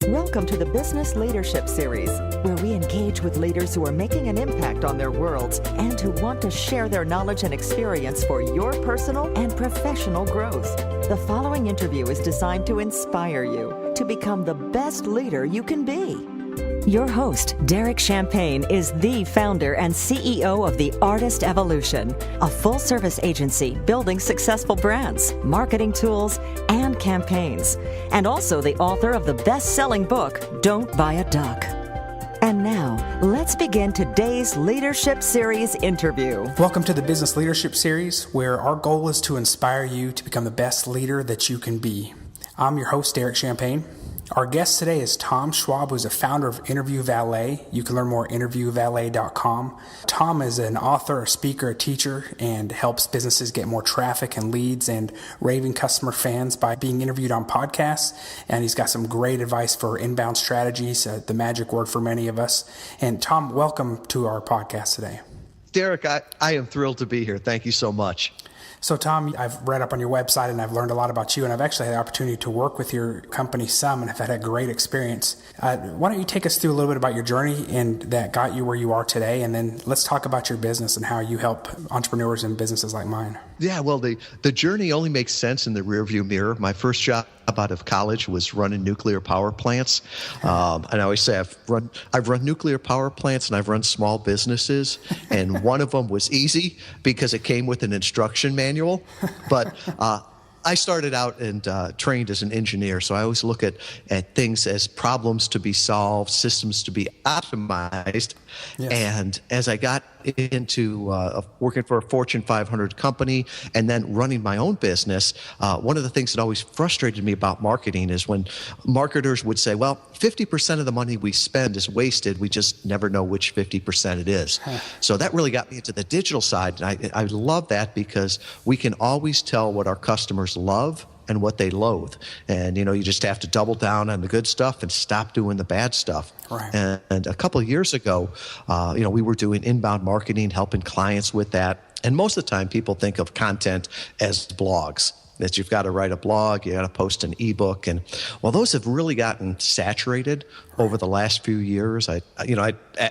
Welcome to the Business Leadership Series, where we engage with leaders who are making an impact on their worlds and who want to share their knowledge and experience for your personal and professional growth. The following interview is designed to inspire you to become the best leader you can be. Your host, Derek Champagne, is the founder and CEO of The Artist Evolution, a full-service agency building successful brands, marketing tools, and campaigns, and also the author of the best-selling book, Don't Buy a Duck. And now, let's begin today's Leadership Series interview. Welcome to the Business Leadership Series, where our goal is to inspire you to become the best leader that you can be. I'm your host, Derek Champagne. Our guest today is Tom Schwab, who's a founder of Interview Valet. You can learn more at interviewvalet.com. Tom is an author, a speaker, a teacher, and helps businesses get more traffic and leads and raving customer fans by being interviewed on podcasts. And he's got some great advice for inbound strategies, the magic word for many of us. And Tom, welcome to our podcast today. Derek, I am thrilled to be here. Thank you so much. So Tom, I've read up on your website and I've learned a lot about you, and I've actually had the opportunity to work with your company some, and I've had a great experience. Why don't you take us through a little bit about your journey and that got you where you are today, and then let's talk about your business and how you help entrepreneurs and businesses like mine. Yeah, well, the journey only makes sense in the rearview mirror. My first job out of college was running nuclear power plants. And I always say I've run nuclear power plants and I've run small businesses. And one of them was easy because it came with an instruction manual. But I started out and trained as an engineer, so I always look at things as problems to be solved, systems to be optimized. Yes. And as I got into working for a Fortune 500 company and then running my own business, one of the things that always frustrated me about marketing is when marketers would say, well, 50% of the money we spend is wasted. We just never know which 50% it is. So that really got me into the digital side. And I love that because we can always tell what our customers love and what they loathe. And, you just have to double down on the good stuff and stop doing the bad stuff. Right. And a couple of years ago, we were doing inbound marketing, helping clients with that. And most of the time, people think of content as blogs, that you've got to write a blog, you got to post an ebook. And well, those have really gotten saturated over the last few years. I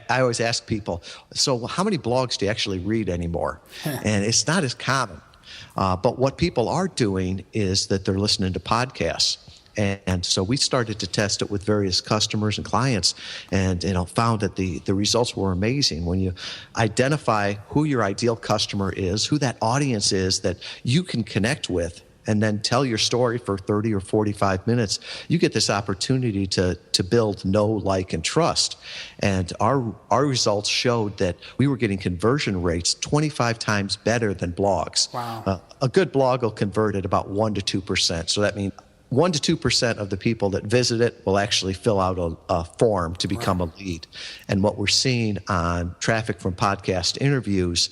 always ask people, so how many blogs do you actually read anymore? And it's not as common. But what people are doing is that they're listening to podcasts. And so we started to test it with various customers and clients and found that the results were amazing. When you identify who your ideal customer is, who that audience is that you can connect with, and then tell your story for 30 or 45 minutes, you get this opportunity to build know, like, and trust. And our results showed that we were getting conversion rates 25 times better than blogs. Wow. A good blog will convert at about 1% to 2%. So that means 1% to 2% of the people that visit it will actually fill out a form to become a lead. And what we're seeing on traffic from podcast interviews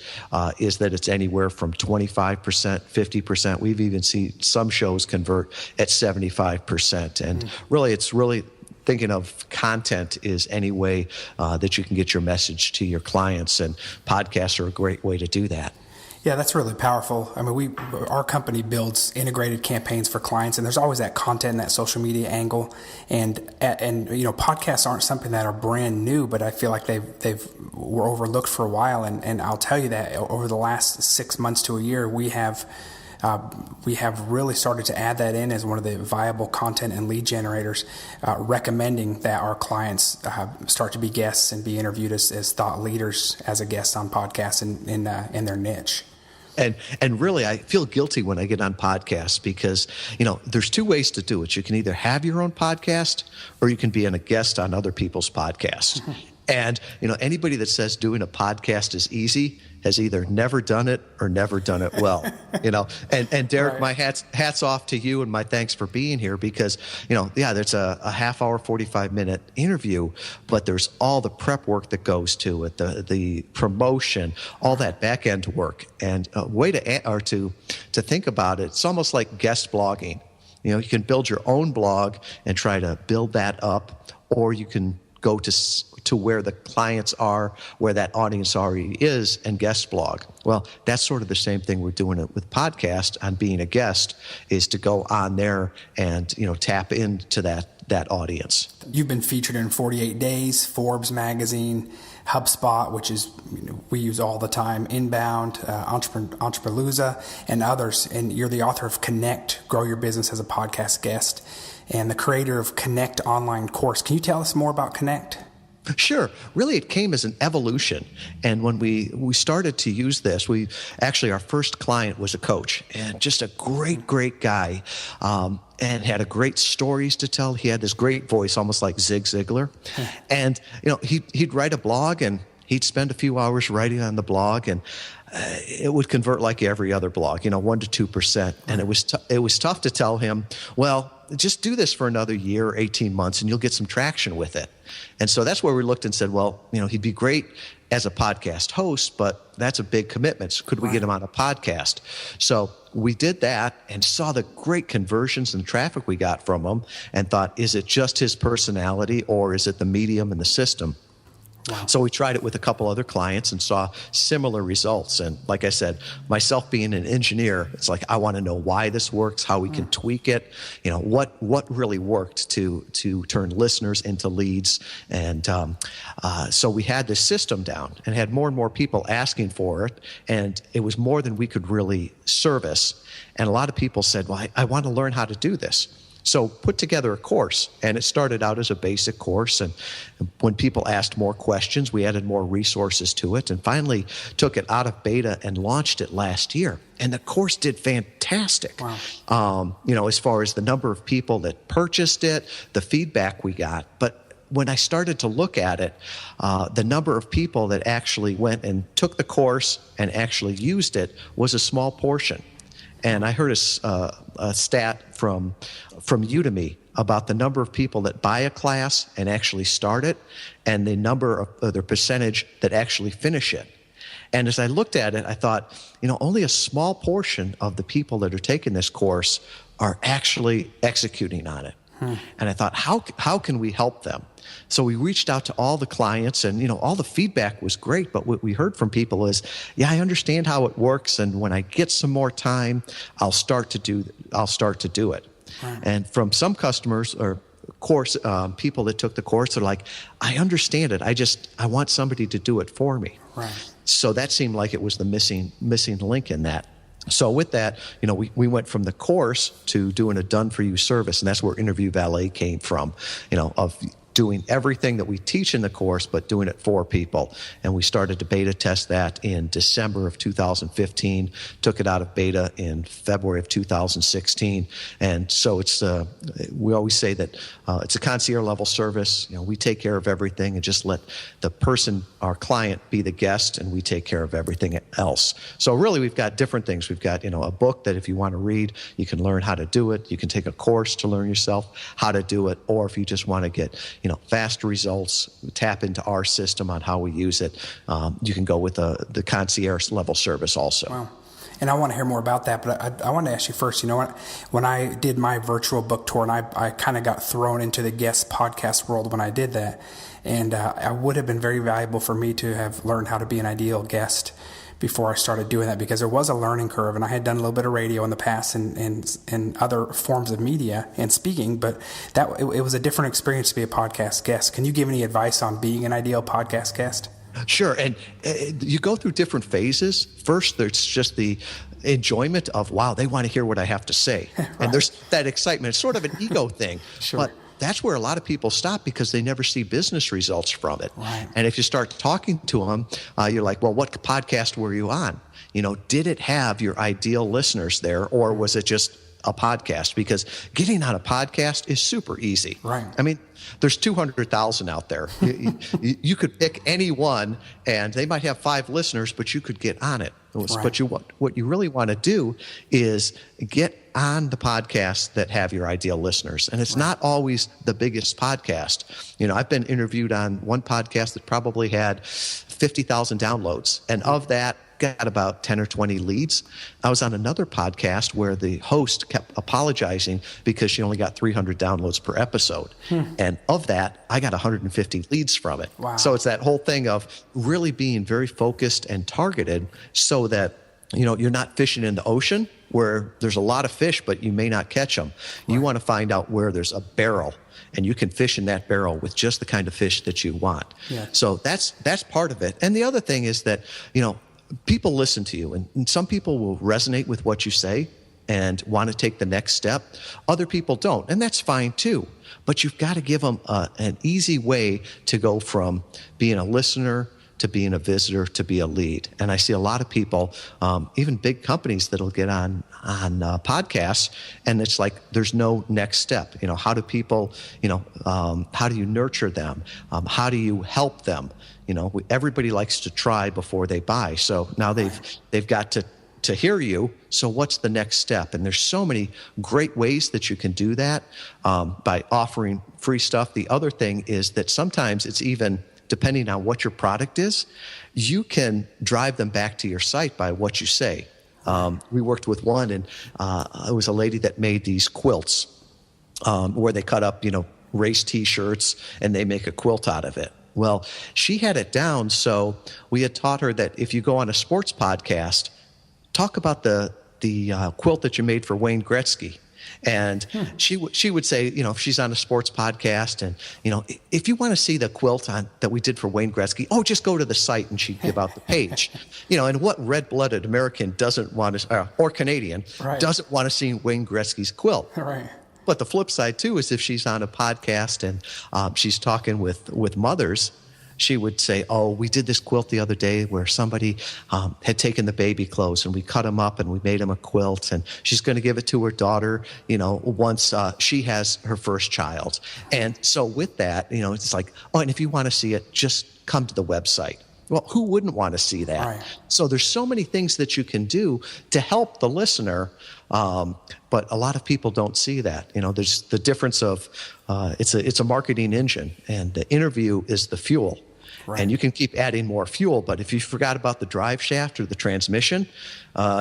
is that it's anywhere from 25%, 50%. We've even seen some shows convert at 75%. And it's really thinking of content is any way that you can get your message to your clients, and podcasts are a great way to do that. Yeah, that's really powerful. I mean, our company builds integrated campaigns for clients, and there's always that content and that social media angle. And podcasts aren't something that are brand new, but I feel like they were overlooked for a while. And I'll tell you that over the last 6 months to a year, we have really started to add that in as one of the viable content and lead generators, recommending that our clients start to be guests and be interviewed as thought leaders as a guest on podcasts in their niche. And really, I feel guilty when I get on podcasts because, there's two ways to do it. You can either have your own podcast or you can be a guest on other people's podcasts. And, anybody that says doing a podcast is easy has either never done it or never done it well, and Derek, right. My hats off to you and my thanks for being here because, there's a half hour, 45-minute interview, but there's all the prep work that goes to it, the promotion, all that back end work. And a way to think about it, it's almost like guest blogging. You can build your own blog and try to build that up, or you can go to where the clients are, where that audience already is, and guest blog. Well, that's sort of the same thing we're doing it with podcast. On being a guest is to go on there and tap into that audience. You've been featured in 48 Days, Forbes magazine, HubSpot, which is we use all the time, Inbound, Entrepreneuza, and others. And you're the author of Connect, Grow Your Business as a Podcast Guest, and the creator of Connect online course. Can you tell us more about Connect? Sure. Really, it came as an evolution. And when we started to use this, our first client was a coach, and just a great guy, and had a great stories to tell. He had this great voice, almost like Zig Ziglar. And, he'd write a blog, and he'd spend a few hours writing on the blog, and it would convert like every other blog, 1% to 2%. And it was tough to tell him, well, just do this for another year, 18 months, and you'll get some traction with it. And so that's where we looked and said, well, he'd be great as a podcast host, but that's a big commitment. So could we get him on a podcast? So we did that and saw the great conversions and traffic we got from him, and thought, is it just his personality, or is it the medium and the system? Wow. So we tried it with a couple other clients and saw similar results. And like I said, myself being an engineer, it's like, I want to know why this works, how we can tweak it, what really worked to turn listeners into leads. And so we had this system down and had more and more people asking for it. And it was more than we could really service. And a lot of people said, well, I want to learn how to do this. So put together a course, and it started out as a basic course. And when people asked more questions, we added more resources to it, and finally took it out of beta and launched it last year. And the course did fantastic. Wow. As far as the number of people that purchased it, the feedback we got. But when I started to look at it, the number of people that actually went and took the course and actually used it was a small portion. And I heard a stat from Udemy about the number of people that buy a class and actually start it, and the number of the percentage that actually finish it. And as I looked at it, I thought, only a small portion of the people that are taking this course are actually executing on it. And I thought, how can we help them? So we reached out to all the clients, and all the feedback was great. But what we heard from people is, yeah, I understand how it works, and when I get some more time, I'll start to do it. Right. And from some customers or course people that took the course, they're like, I understand it. I want somebody to do it for me. Right. So that seemed like it was the missing link in that. So with that, we went from the course to doing a done-for-you service, and that's where Interview Valet came from, of doing everything that we teach in the course, but doing it for people. And we started to beta test that in December of 2015, took it out of beta in February of 2016. And so it's, we always say that it's a concierge level service. We take care of everything and just let the person, our client, be the guest, and we take care of everything else. So really, we've got different things. We've got, a book that if you want to read, you can learn how to do it. You can take a course to learn yourself how to do it. Or if you just want to get, fast results, tap into our system on how we use it, you can go with the concierge level service also. Wow. And I want to hear more about that, but I want to ask you first, when I did my virtual book tour, and I kind of got thrown into the guest podcast world when I did that, and it would have been very valuable for me to have learned how to be an ideal guest before I started doing that, because there was a learning curve, and I had done a little bit of radio in the past and other forms of media and speaking, but it was a different experience to be a podcast guest. Can you give any advice on being an ideal podcast guest? Sure. And you go through different phases. First, there's just the enjoyment of, wow, they want to hear what I have to say. Right. And there's that excitement. It's sort of an ego thing. Sure. But that's where a lot of people stop because they never see business results from it. Right. And if you start talking to them, you're like, well, what podcast were you on? Did it have your ideal listeners there, or was it just a podcast? Because getting on a podcast is super easy. Right. I mean, there's 200,000 out there. You could pick any one, and they might have 5 listeners, but you could get on it. Right. But what you really want to do is get on the podcasts that have your ideal listeners. And it's not always the biggest podcast. I've been interviewed on one podcast that probably had 50,000 downloads. And of that, got about 10 or 20 leads. I was on another podcast where the host kept apologizing because she only got 300 downloads per episode. And of that, I got 150 leads from it. Wow. So it's that whole thing of really being very focused and targeted so that you're not fishing in the ocean where there's a lot of fish, but you may not catch them. You want to find out where there's a barrel, and you can fish in that barrel with just the kind of fish that you want. Yeah. So that's part of it. And the other thing is that, people listen to you, and some people will resonate with what you say and want to take the next step. Other people don't, and that's fine too. But you've got to give them an easy way to go from being a listener to being a visitor to be a lead. And I see a lot of people, even big companies, that'll get on podcasts, and it's like there's no next step. How do people, how do you nurture them? How do you help them? Everybody likes to try before they buy. So now they've got to hear you. So what's the next step? And there's so many great ways that you can do that by offering free stuff. The other thing is that sometimes it's even, depending on what your product is, you can drive them back to your site by what you say. We worked with one, and it was a lady that made these quilts where they cut up, race T-shirts, and they make a quilt out of it. Well, she had it down, so we had taught her that if you go on a sports podcast, talk about the quilt that you made for Wayne Gretzky. And she would say, if she's on a sports podcast, and, if you want to see the quilt that we did for Wayne Gretzky, just go to the site, and she'd give out the page. And what red-blooded American doesn't want to, or Canadian, doesn't want to see Wayne Gretzky's quilt? Right. But the flip side, too, is if she's on a podcast and she's talking with mothers, she would say, we did this quilt the other day where somebody had taken the baby clothes, and we cut them up and we made them a quilt, and she's going to give it to her daughter, once she has her first child. And so with that, it's like, and if you want to see it, just come to the website. Well, who wouldn't want to see that? Right. So there's so many things that you can do to help the listener, but a lot of people don't see that. There's the difference of it's a marketing engine, and the interview is the fuel. Right. And you can keep adding more fuel, but if you forgot about the drive shaft or the transmission,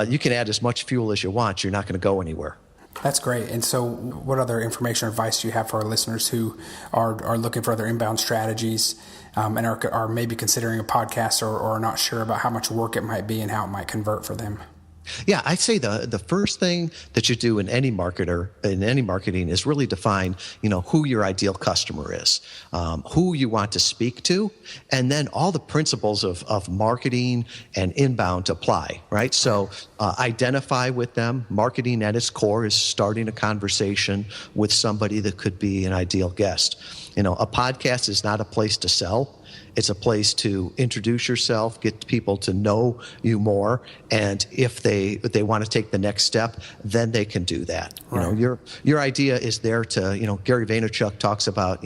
you can add as much fuel as you want. You're not going to go anywhere. That's great. And so what other information or advice do you have for our listeners who are looking for other inbound strategies and are maybe considering a podcast or are not sure about how much work it might be and how it might convert for them? Yeah, I'd say the first thing that you do in any marketing is really define, who your ideal customer is, who you want to speak to, and then all the principles of marketing and inbound apply, right? So identify with them. Marketing at its core is starting a conversation with somebody that could be an ideal guest. A podcast is not a place to sell. It's a place to introduce yourself, get people to know you more, and if they want to take the next step, then they can do that. Right. Your idea is there to, Gary Vaynerchuk talks about,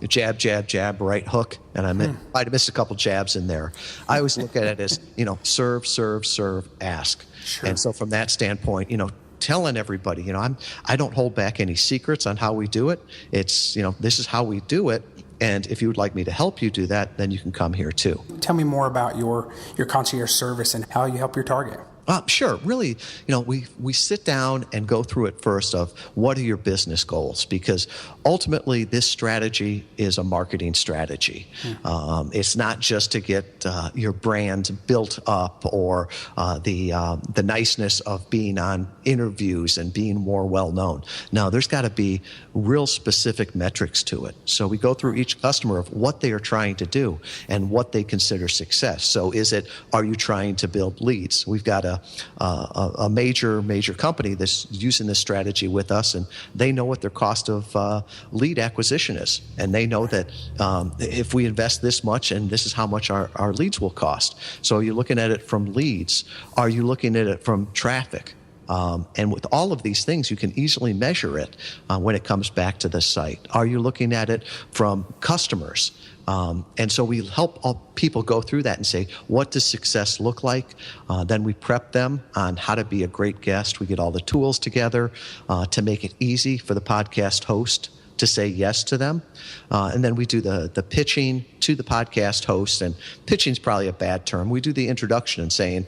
jab, jab, jab, right hook, and I might have missed a couple jabs in there. I always look at it as, serve, serve, serve, ask. Sure. And so from that standpoint, telling everybody, I don't hold back any secrets on how we do it. It's, this is how we do it. And if you would like me to help you do that, then you can come here too. Tell me more about your concierge service and how you help your target. Sure. Really, we sit down and go through it first of what are your business goals? Because ultimately this strategy is a marketing strategy. It's not just to get your brand built up or the niceness of being on interviews and being more well known. No, there's got to be real specific metrics to it. So we go through each customer of what they are trying to do and what they consider success. So are you trying to build leads? We've got a major company that's using this strategy with us, and they know what their cost of lead acquisition is, and they know that if we invest this much, and this is how much our leads will cost. So are you looking at it from leads? Are you looking at it from traffic? And with all of these things, you can easily measure it when it comes back to the site. Are you looking at it from customers? And so we help all people go through that and say, what does success look like? Then we prep them on how to be a great guest. We get all the tools together to make it easy for the podcast host to say yes to them. And then we do the pitching to the podcast host, and pitching is probably a bad term. We do the introduction and saying,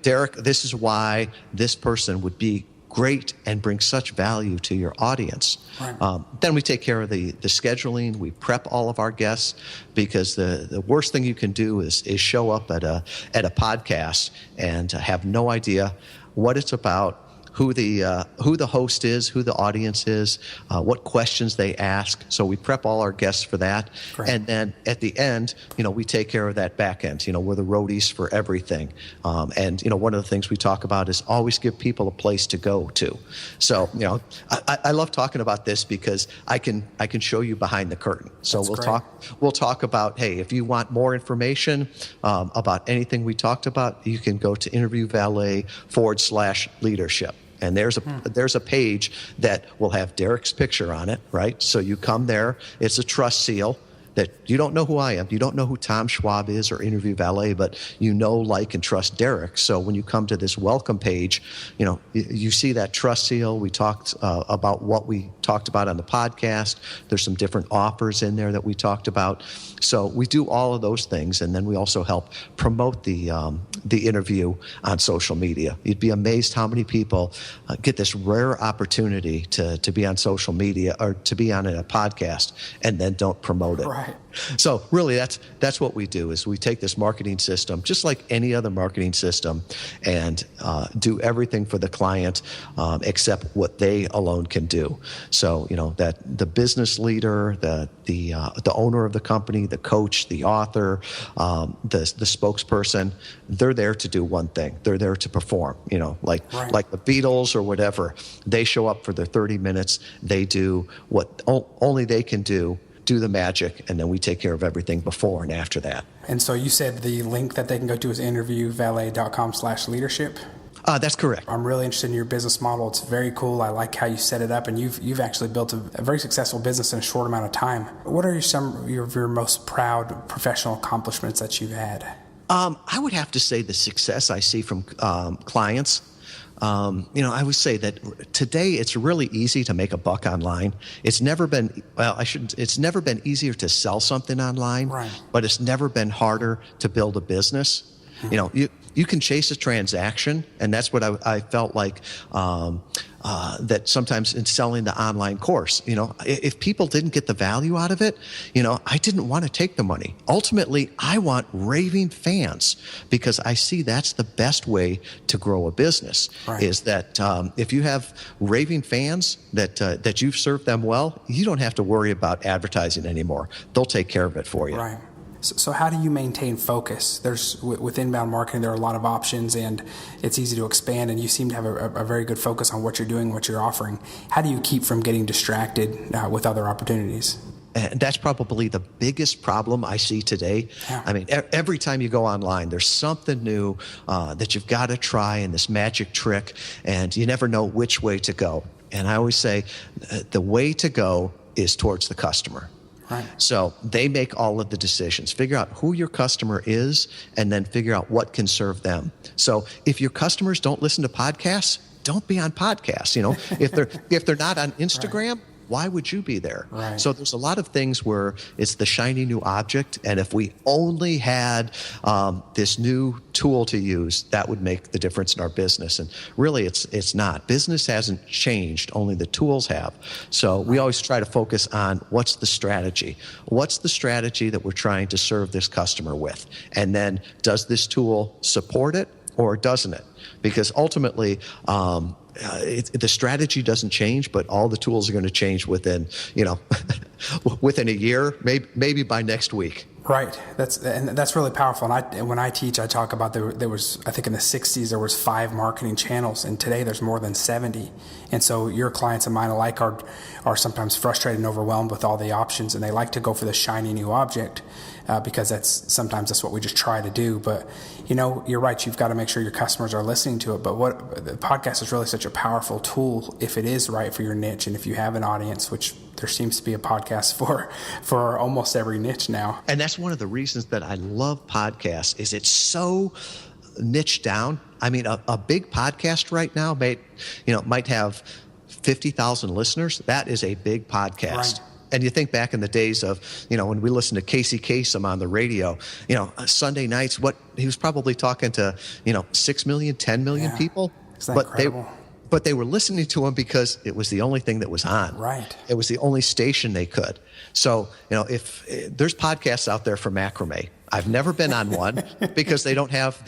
Derek, this is why this person would be great and bring such value to your audience. Right. Then we take care of the scheduling. We prep all of our guests, because the worst thing you can do is show up at a podcast and have no idea what it's about, who the host is, who the audience is, what questions they ask. So we prep all our guests for that. Great. And then at the end, we take care of that back end. We're the roadies for everything. And one of the things we talk about is always give people a place to go to. So, I love talking about this because I can show you behind the curtain. So we'll talk about, hey, if you want more information about anything we talked about, you can go to Interview Valet /leadership. And there's a page that will have Derek's picture on it, right? So you come there. It's a trust seal that you don't know who I am. You don't know who Tom Schwab is or Interview Valet, but like, and trust Derek. So when you come to this welcome page, you see that trust seal. We talked about what we talked about on the podcast. There's some different offers in there that we talked about. So we do all of those things, and then we also help promote the interview on social media. You'd be amazed how many people get this rare opportunity to be on social media or to be on a podcast and then don't promote it. Right. So really, that's what we do. Is we take this marketing system, just like any other marketing system, and do everything for the client except what they alone can do. So that the business leader, the owner of the company, the coach, the author, the spokesperson, they're there to do one thing. They're there to perform. Like the Beatles or whatever. They show up for their 30 minutes. They do what only they can do the magic, and then we take care of everything before and after that. And so you said the link that they can go to is interviewvalet.com/leadership? That's correct. I'm really interested in your business model. It's very cool. I like how you set it up, and you've actually built a very successful business in a short amount of time. What are some of your most proud professional accomplishments that you've had? I would have to say the success I see from clients. I would say that today it's really easy to make a buck online. It's never been easier to sell something online, right, but it's never been harder to build a business. Mm-hmm. You can chase a transaction, and that's what I felt like that sometimes in selling the online course. If people didn't get the value out of it, I didn't want to take the money. Ultimately, I want raving fans, because I see that's the best way to grow a business. Right. Is that if you have raving fans that you've served them well, you don't have to worry about advertising anymore. They'll take care of it for you. Right. So how do you maintain focus? With inbound marketing, there are a lot of options, and it's easy to expand, and you seem to have a very good focus on what you're doing, what you're offering. How do you keep from getting distracted with other opportunities? And that's probably the biggest problem I see today. Yeah. I mean, every time you go online, there's something new that you've got to try, and this magic trick, and you never know which way to go. And I always say the way to go is towards the customer. Right. So they make all of the decisions. Figure out who your customer is, and then figure out what can serve them. So if your customers don't listen to podcasts, don't be on podcasts. If they're not on Instagram, right, why would you be there? Right. So there's a lot of things where it's the shiny new object, and if we only had this new tool to use, that would make the difference in our business. And really, it's not. Business hasn't changed, only the tools have. So we always try to focus on what's the strategy. What's the strategy that we're trying to serve this customer with? And then does this tool support it, or doesn't it? Because ultimately, the strategy doesn't change, but all the tools are going to change within a year, maybe by next week. Right. That's really powerful. And when I teach, I talk about there was, I think in the 60s, there was 5 marketing channels, and today there's more than 70. And so your clients and mine alike are sometimes frustrated and overwhelmed with all the options, and they like to go for the shiny new object because sometimes that's what we just try to do. But you're right. You've got to make sure your customers are listening to it. But the podcast is really such a powerful tool if it is right for your niche, and if you have an audience, which there seems to be a podcast for almost every niche now. And that's one of the reasons that I love podcasts, is it's so niche down. I mean, a big podcast right now might have 50,000 listeners. That is a big podcast. Right. And you think back in the days of, when we listened to Casey Kasem on the radio, Sunday nights, he was probably talking to, 6 million, 10 million people. Isn't that incredible? but they were listening to him because it was the only thing that was on. Right. It was the only station they could. So, if there's podcasts out there for macrame, I've never been on one because they don't have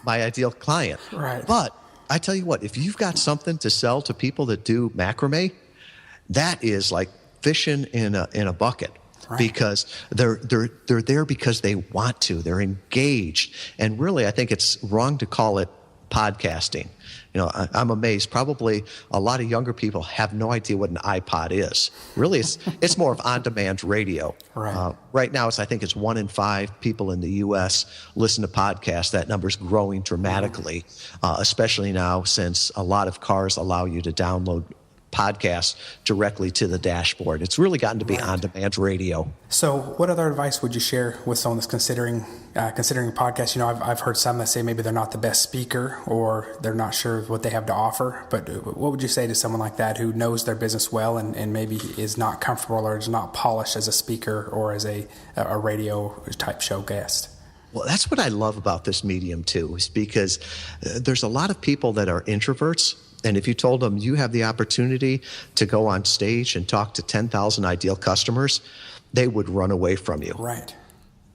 my ideal client. Right. But I tell you what, if you've got something to sell to people that do macrame, that is like fishing in a bucket. Right. Because they're there because they want to. They're engaged. And really, I think it's wrong to call it podcasting. I'm amazed. Probably a lot of younger people have no idea what an iPod is. Really, it's more of on-demand radio. Right. Right now, I think it's 1 in 5 people in the U.S. listen to podcasts. That number's growing dramatically, especially now since a lot of cars allow you to download podcasts directly to the dashboard. It's really gotten to be on-demand radio. So what other advice would you share with someone that's considering a podcast? I've heard some that say maybe they're not the best speaker or they're not sure what they have to offer. But what would you say to someone like that who knows their business well and maybe is not comfortable or is not polished as a speaker or as a radio type show guest? Well, that's what I love about this medium too, is because there's a lot of people that are introverts. And if you told them you have the opportunity to go on stage and talk to 10,000 ideal customers, they would run away from you. Right.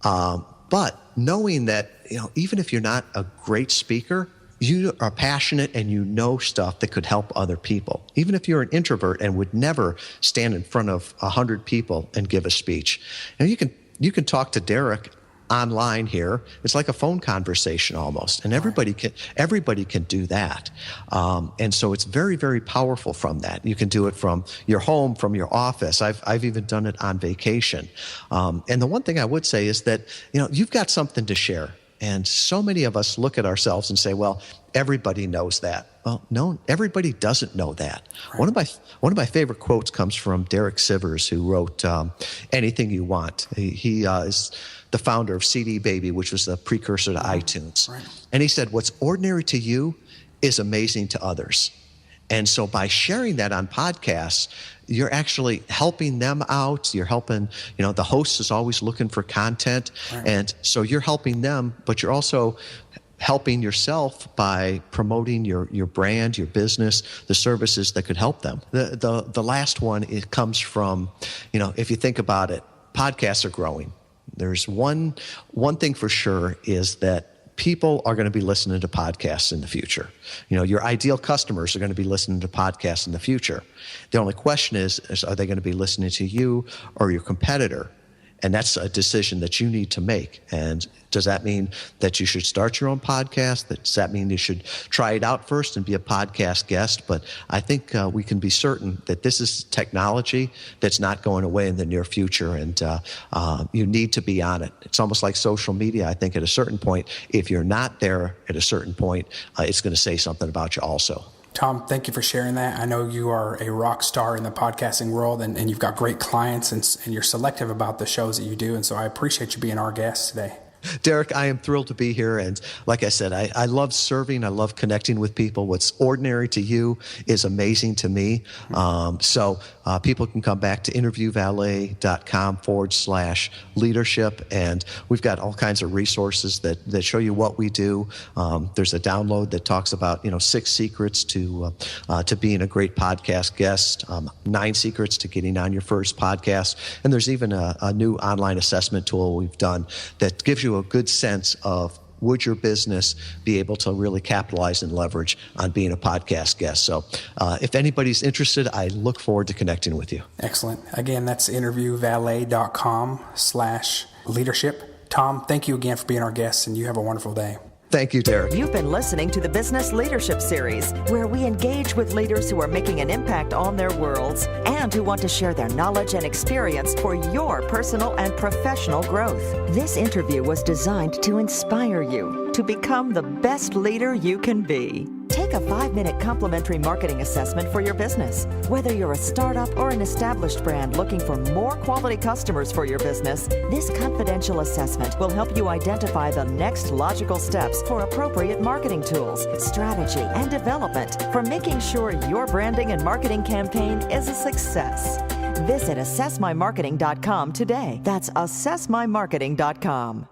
But knowing that, even if you're not a great speaker, you are passionate and you know stuff that could help other people. Even if you're an introvert and would never stand in front of 100 people and give a speech. You can talk to Derek online here. It's like a phone conversation almost, and everybody can do that. And so it's very, very powerful from that. You can do it from your home, from your office. I've even done it on vacation. And the one thing I would say is that you've got something to share. And so many of us look at ourselves and say, well, everybody knows that. Well, no, everybody doesn't know that. Right. One of my favorite quotes comes from Derek Sivers, who wrote Anything You Want. He is the founder of CD Baby, which was the precursor to iTunes. Right. And he said, what's ordinary to you is amazing to others. And so by sharing that on podcasts, you're actually helping them out. You're helping, the host is always looking for content. Right. And so you're helping them, but you're also helping yourself by promoting your brand, your business, the services that could help them. The last one, it comes from, if you think about it, podcasts are growing. There's one thing for sure is that people are going to be listening to podcasts in the future. Your ideal customers are going to be listening to podcasts in the future. The only question is are they going to be listening to you or your competitor? And that's a decision that you need to make. And does that mean that you should start your own podcast? Does that mean you should try it out first and be a podcast guest? But I think we can be certain that this is technology that's not going away in the near future. And you need to be on it. It's almost like social media. I think at a certain point, if you're not there at a certain point, it's going to say something about you also. Tom, thank you for sharing that. I know you are a rock star in the podcasting world and you've got great clients and you're selective about the shows that you do. And so I appreciate you being our guest today. Derek, I am thrilled to be here. And like I said, I love serving. I love connecting with people. What's ordinary to you is amazing to me. So people can come back to interviewvalet.com/leadership. And we've got all kinds of resources that show you what we do. There's a download that talks about, 6 secrets to being a great podcast guest, 9 secrets to getting on your first podcast. And there's even a new online assessment tool we've done that gives you a good sense of would your business be able to really capitalize and leverage on being a podcast guest. So if anybody's interested, I look forward to connecting with you. Excellent. Again, that's interviewvalet.com/leadership. Tom, thank you again for being our guest, and you have a wonderful day. Thank you, Derek. You've been listening to the Business Leadership Series, where we engage with leaders who are making an impact on their worlds and who want to share their knowledge and experience for your personal and professional growth. This interview was designed to inspire you to become the best leader you can be. Take a 5-minute complimentary marketing assessment for your business. Whether you're a startup or an established brand looking for more quality customers for your business, this confidential assessment will help you identify the next logical steps for appropriate marketing tools, strategy, and development for making sure your branding and marketing campaign is a success. Visit assessmymarketing.com today. That's assessmymarketing.com.